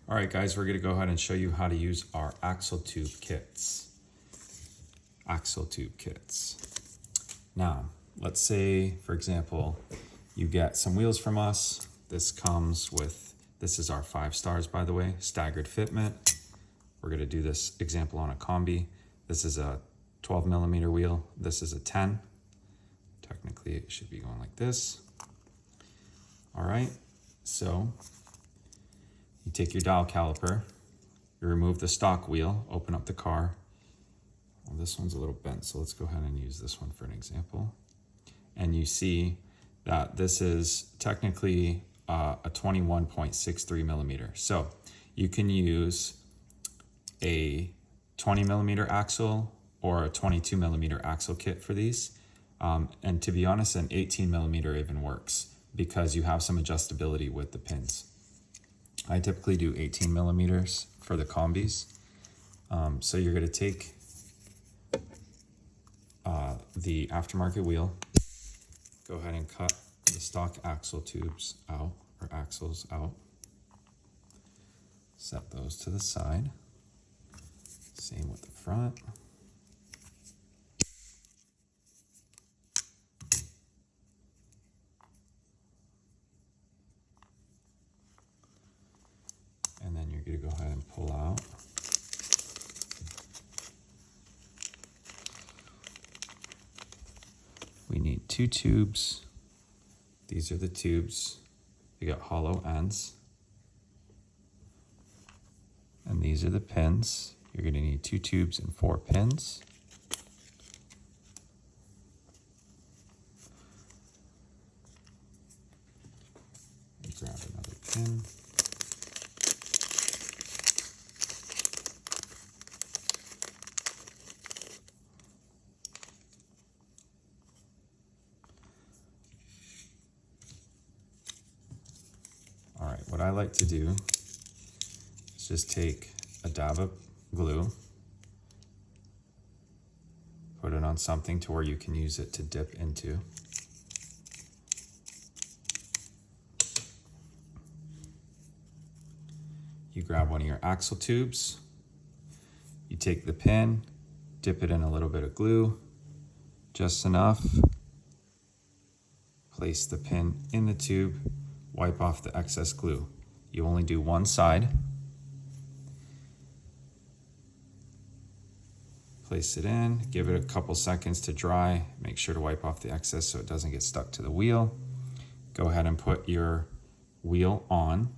All right, guys, we're gonna go ahead and show you how to use our axle tube kits. Now, let's say, for example, you get some wheels from us. This comes with, this is our 5 stars, by the way, staggered fitment. We're gonna do this example on a Kombi. This is a 12 millimeter wheel. This is a 10. Technically, it should be going like this. All right, so you take your dowel caliper, you remove the stock wheel, open up the car. Well, this one's a little bent, so let's go ahead and use this one for an example. And you see that this is technically a 21.63 millimeter. So you can use a 20 millimeter axle or a 22 millimeter axle kit for these. And to be honest, an 18 millimeter even works because you have some adjustability with the pins. I typically do 18 millimeters for the Kombis. So you're gonna take the aftermarket wheel, go ahead and cut the stock axle tubes out, or axles out. Set those to the side. Same with the front. And then you're gonna go ahead and pull out. We need 2 tubes. These are the tubes. They got hollow ends. And these are the pins. You're gonna need 2 tubes and 4 pins. Grab another pin. All right, what I like to do is just take a dab of glue, put it on something to where you can use it to dip into. You grab one of your axle tubes, you take the pin, dip it in a little bit of glue, just enough. Place the pin in the tube, wipe off the excess glue. You only do one side. Place it in, give it a couple seconds to dry. Make sure to wipe off the excess so it doesn't get stuck to the wheel. Go ahead and put your wheel on,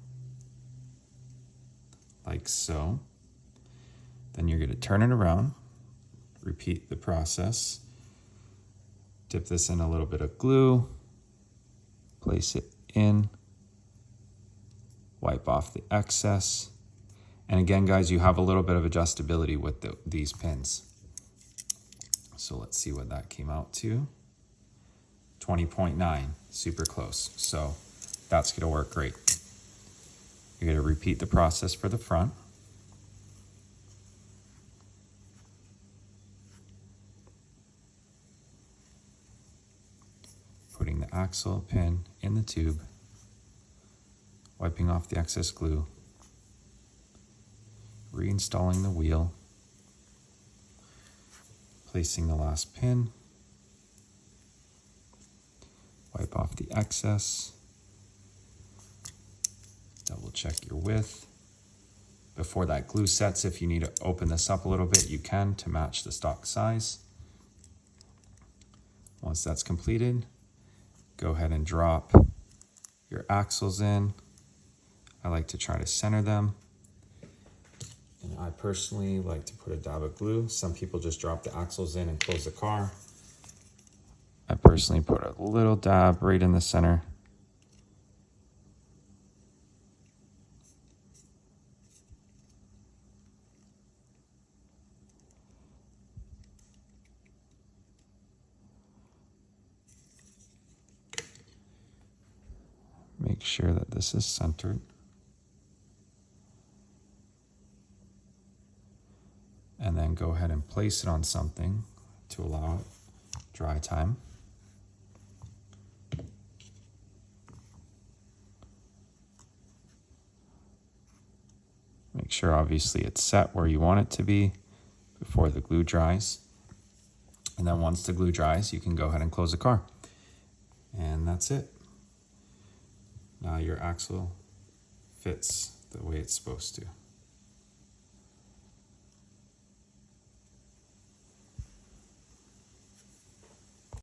like so. Then you're gonna turn it around, repeat the process. Dip this in a little bit of glue, place it in, wipe off the excess. And again, guys, you have a little bit of adjustability with these pins. So let's see what that came out to. 20.9, super close. So that's gonna work great. You're gonna repeat the process for the front. Putting the axle pin in the tube, wiping off the excess glue, reinstalling the wheel, placing the last pin, wipe off the excess, double check your width. Before that glue sets, if you need to open this up a little bit, you can to match the stock size. Once that's completed, go ahead and drop your axles in. I like to try to center them. And I personally like to put a dab of glue. Some people just drop the axles in and close the car. I personally put a little dab right in the center. Make sure that this is centered. And then go ahead and place it on something to allow dry time. Make sure obviously it's set where you want it to be before the glue dries. And then once the glue dries, you can go ahead and close the car. And that's it. Now your axle fits the way it's supposed to.